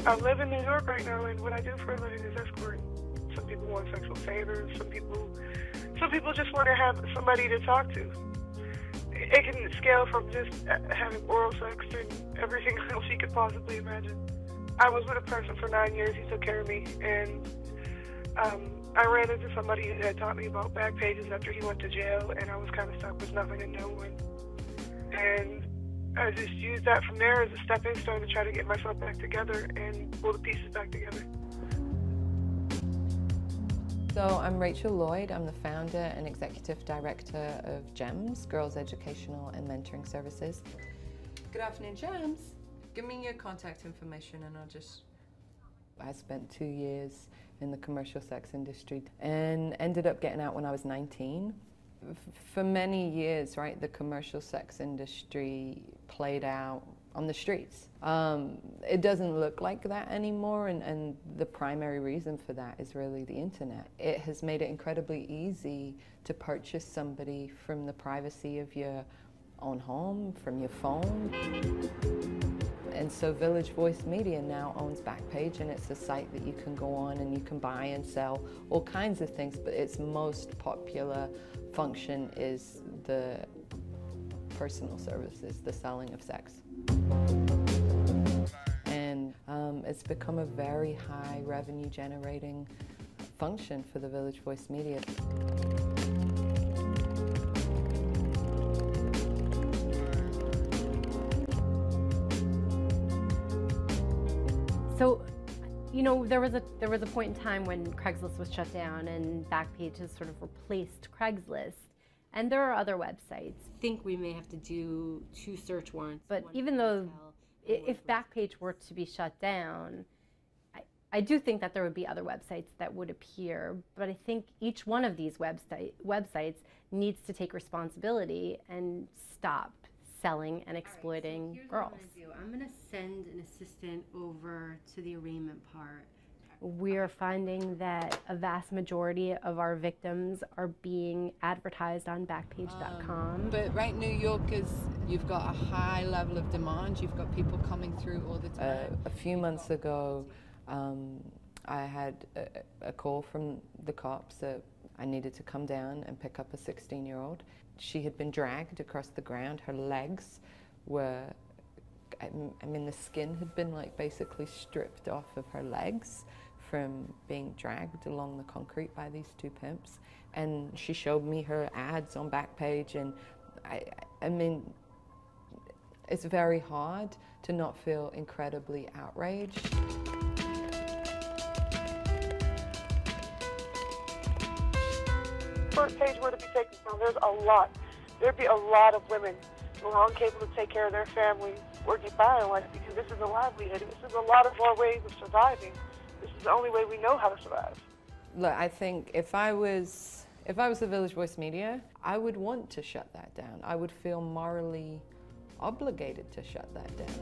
I live in New York right now, and what I do for a living is escorting. Some people want sexual favors. Some people just want to have somebody to talk to. It can scale from just having oral sex to everything else you could possibly imagine. I was with a person for 9 years. He took care of me, and I ran into somebody who had taught me about Backpages after he went to jail, and I was kind of stuck with nothing and no one. And I just used that from there as a stepping stone to try to get myself back together and pull the pieces back together. So I'm Rachel Lloyd. I'm the founder and executive director of GEMS, Girls Educational and Mentoring Services. Good afternoon, GEMS. Give me your contact information and I spent 2 years in the commercial sex industry and ended up getting out when I was 19. For many years, right, the commercial sex industry played out on the streets. It doesn't look like that anymore, and the primary reason for that is really the internet. It has made it incredibly easy to purchase somebody from the privacy of your own home, from your phone. And so Village Voice Media now owns Backpage, and it's a site that you can go on and you can buy and sell all kinds of things, but its most popular function is the personal services, the selling of sex. And it's become a very high revenue generating function for the Village Voice Media. So, you know, there was a point in time when Craigslist was shut down and Backpage has sort of replaced Craigslist. And there are other websites. I think we may have to do 2 search warrants. But even though, if Backpage were to be shut down, I do think that there would be other websites that would appear. But I think each one of these websites needs to take responsibility and stop selling and exploiting girls. I'm going to send an assistant over to the arraignment part. We're finding that a vast majority of our victims are being advertised on Backpage.com. But right, New York you've got a high level of demand. You've got people coming through all the time. A few months ago, I had a call from the cops that I needed to come down and pick up a 16-year-old. She had been dragged across the ground. Her legs were, I mean, the skin had been like basically stripped off of her legs from being dragged along the concrete by these 2 pimps. And she showed me her ads on Backpage, and I mean, it's very hard to not feel incredibly outraged. First page were to be taken down, there'd be a lot of women who are incapable to take care of their families or get by in life, because this is a livelihood. This is a lot of our ways of surviving. This is the only way we know how to survive. Look, I think if I was the Village Voice Media, I would want to shut that down. I would feel morally obligated to shut that down.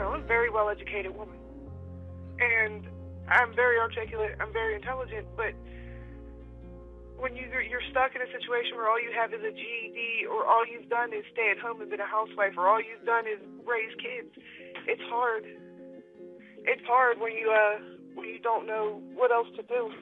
I'm a very well-educated woman, and I'm very articulate, I'm very intelligent, but when you're stuck in a situation where all you have is a GED, or all you've done is stay at home and been a housewife, or all you've done is raise kids, it's hard. It's hard when you don't know what else to do.